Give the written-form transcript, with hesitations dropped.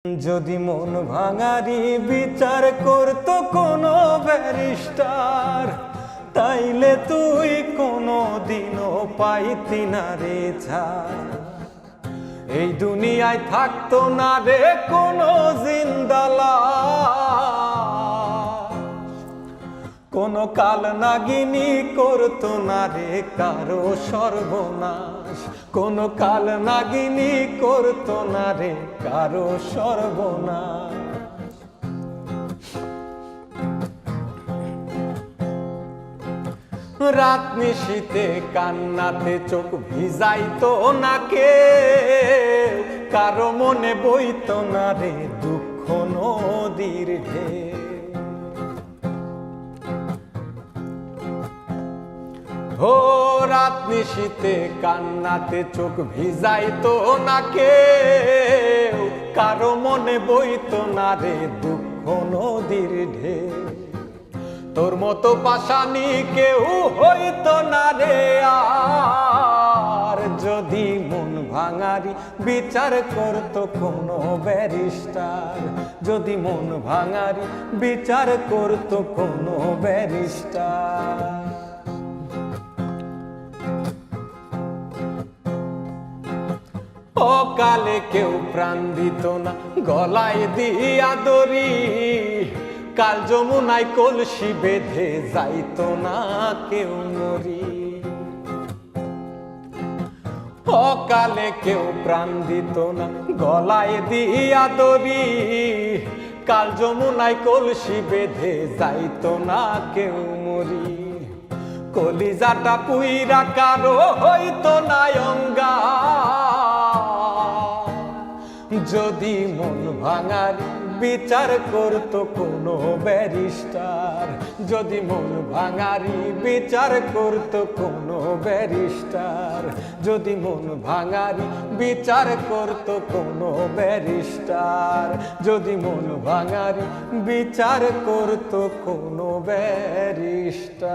যদি মন ভাঙারি বিচার করতো কোনো ব্যারিস্টার, তাইলে তুই কোনো দিনও পাইতি না রে ছাড়। এই দুনিয়ায় থাকতো না রে কোনো জিন্দালা, কোনো কাল নাগিনী করতো না রে কারো সর্বনাশ, কোনো কাল নাগিনী করতো না রে কারো সর্বনাশ। রাত নিশীতে কান্নাতে চোখ ভিজাইতো না কে, কারো মনে বইতো না রে দুঃখ নদীর ঢেউ। ও রাত নিশীতে কান্নাতে চোখ ভিজাইতো না কেউ, কারো মনে বইতো না রে দুঃখ নদীর ঢেউ। তোর মতো পাশানি কেউ হইতো না রে আর, যদি মন ভাঙারি বিচার করতো কোনো ব্যারিস্টার, যদি মন ভাঙারি বিচার করতো কোনো ব্যারিস্টার। অকালে কেউ প্রাণ দিত না গলায় দিয়া দড়ি, কাল যমুনায় কলসি বেঁধে যাইতো না কেউ মরি। অকালে কেউ প্রাণ দিত না গলায় দিয়া দড়ি, কাল যমুনায় কলসি বেঁধে যাইতো না কেউ মরি। কলিজাটা পুইরা কারো হইতো না অঙ্গার, যদি মন ভাঙারি বিচার করতো কোনো ব্যারিস্টার, যদি মন ভাঙারি বিচার করতো কোনো ব্যারিস্টার, যদি মন ভাঙারি বিচার করতো কোনো ব্যারিস্টার, যদি মন ভাঙারি বিচার করতো কোনো ব্যারিস্টার।